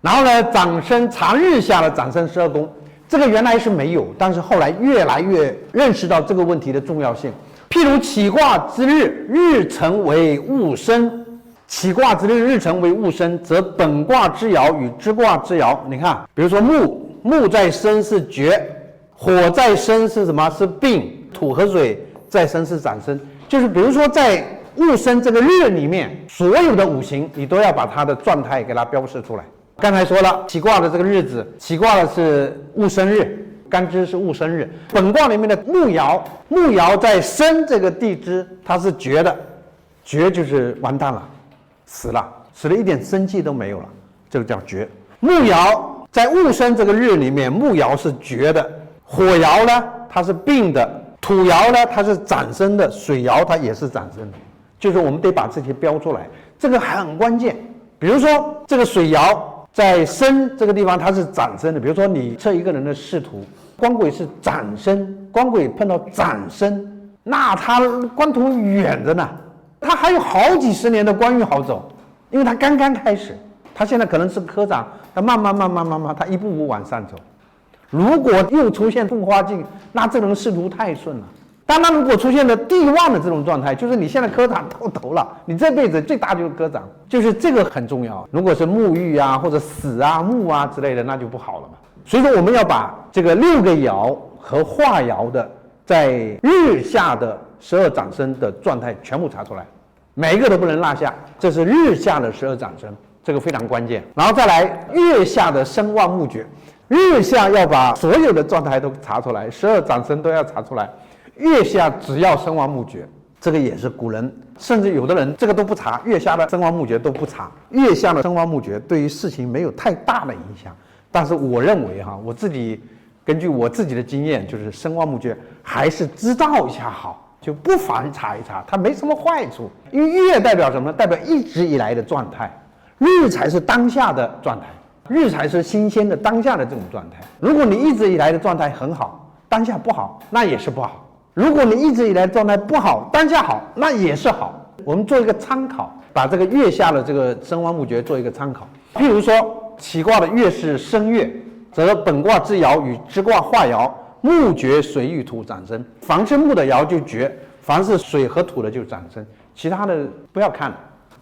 然后呢，长生查日下的长生12宫，这个原来是没有，但是后来越来越认识到这个问题的重要性。譬如起卦之日，日辰为戊申，起卦之日，日辰为戊申，则本卦之爻与支卦之爻，你看，比如说木在申是绝，火在申是什么？是病，土和水在申是长生，就是比如说在戊申这个日里面，所有的五行你都要把它的状态给它标示出来。刚才说了，起卦的这个日子，起卦的是戊申日，干支是戊申日。本卦里面的木爻在申这个地支，它是绝的，绝就是完蛋了，死了一点生气都没有了，这个叫绝。木爻在戊申这个日里面，木爻是绝的，火爻呢它是病的，土爻呢它是长生的，水爻它也是长生的，就是我们得把这些标出来，这个很关键。比如说这个水爻在申这个地方它是长生的，比如说你测一个人的仕途，官鬼是长生，官鬼碰到长生，那他官途远着呢，他还有好几十年的官运好走，因为他刚刚开始，他现在可能是科长，他慢慢他一步步往上走。如果又出现凤花镜，那这人仕途太顺了。当然如果出现了地旺的这种状态，就是你现在科长到头了，你这辈子最大就是科长，就是这个很重要。如果是沐浴啊或者死啊木啊之类的，那就不好了嘛。所以说我们要把这个6个爻和化爻的在日下的12长生的状态全部查出来，每一个都不能落下，这是日下的12长生，这个非常关键。然后再来月下的生旺木绝，日下要把所有的状态都查出来，12长生都要查出来，月下只要生旺木绝，这个也是古人，甚至有的人这个都不查，月下的生旺木绝都不查。月下的生旺木绝对于事情没有太大的影响，但是我认为我自己根据我自己的经验，就是生旺木绝还是知道一下好，就不妨查一查，它没什么坏处。因为月代表什么呢？代表一直以来的状态，日才是当下的状态，日才是新鲜的当下的这种状态。如果你一直以来的状态很好，当下不好，那也是不好。如果你一直以来状态不好，当下好，那也是好。我们做一个参考，把这个月下的这个生旺木绝做一个参考。譬如说起卦的月是申月，则本卦之爻与支卦化爻，木绝水与土长生。凡是木的爻就绝，凡是水和土的就长生，其他的不要看了，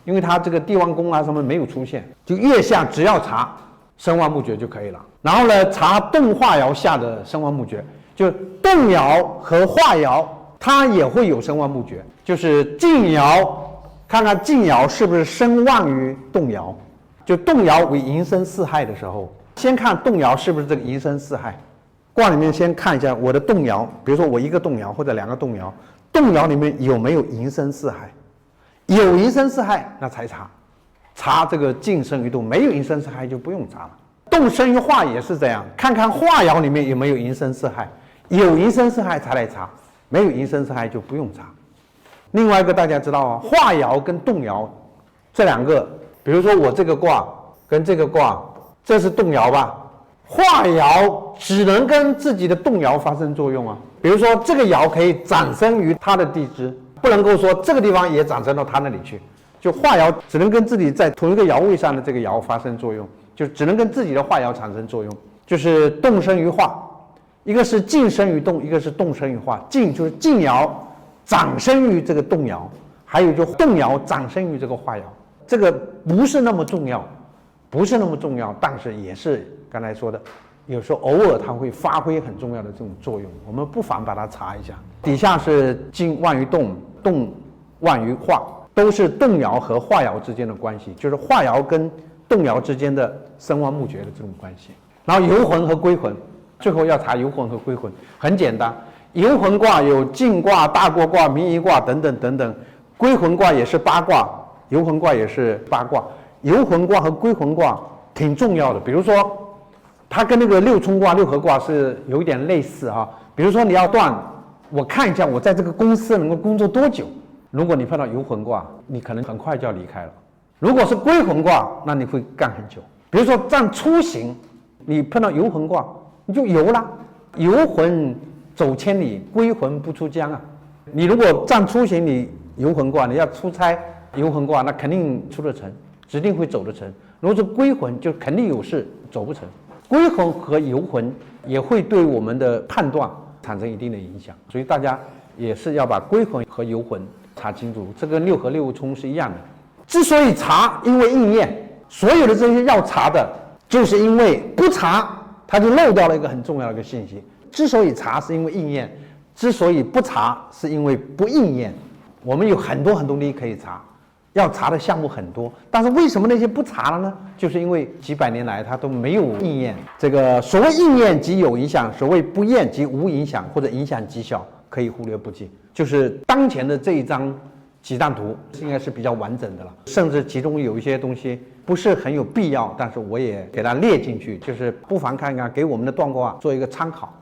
因为它这个地旺宫啊什么没有出现，就月下只要查生旺木绝就可以了。然后呢，查动化爻下的生旺木绝，就动爻和化爻它也会有生旺木绝，就是进爻看看进爻是不是生旺于动爻，就动爻为寅申巳亥的时候，先看动爻是不是这个寅申巳亥。卦里面先看一下我的动爻，比如说我一个动爻或者2个动爻，动爻里面有没有寅申巳亥，有寅申巳亥那才查这个进生于动，没有寅申巳亥就不用查了。动生于化也是这样，看看化爻里面有没有寅申巳亥，有寅申巳亥才来查，没有寅申巳亥就不用查。另外一个大家知道化爻跟动爻这2个，比如说我这个卦跟这个卦，这是动爻吧，化爻只能跟自己的动爻发生作用啊。比如说这个爻可以长生于它的地支，不能够说这个地方也长生到它那里去，就化爻只能跟自己在同一个爻位上的这个爻发生作用，就只能跟自己的化爻产生作用，就是动生于化。一个是静生于动，一个是动生于化。静就是静爻长生于这个动爻，还有就动爻长生于这个化爻。这个不是那么重要，但是也是刚才说的，有时候偶尔它会发挥很重要的这种作用，我们不妨把它查一下。底下是静旺于动，动旺于化，都是动爻和化爻之间的关系，就是化爻跟动爻之间的生旺木绝的这种关系。然后游魂和归魂，最后要查游魂和归魂，很简单。游魂卦有晋卦、大过卦、明夷卦等等等等，归魂卦也是8卦，游魂卦也是8卦。游魂卦和归魂卦挺重要的，比如说它跟那个6冲卦、6合卦是有一点类似啊。比如说你要断，我看一下我在这个公司能够工作多久。如果你碰到游魂卦，你可能很快就要离开了；如果是归魂卦，那你会干很久。比如说占出行，你碰到游魂卦，你就游了。游魂走千里，归魂不出疆啊。你如果占出行，你游魂卦，你要出差，游魂卦那肯定出得成，指定会走得成。如果是归魂，就肯定有事走不成。归魂和游魂也会对我们的判断产生一定的影响，所以大家也是要把归魂和游魂查清楚，这跟六合六冲是一样的。之所以查，因为应验，所有的这些要查的，就是因为不查，它就漏掉了一个很重要的一个信息。之所以查，是因为应验；之所以不查，是因为不应验。我们有很多东西可以查，要查的项目很多，但是为什么那些不查了呢？就是因为几百年来它都没有应验。这个所谓应验即有影响，所谓不验即无影响，或者影响极小，可以忽略不计。就是当前的这一张几张图应该是比较完整的了，甚至其中有一些东西不是很有必要，但是我也给它列进去，就是不妨看看，给我们的断卦做一个参考。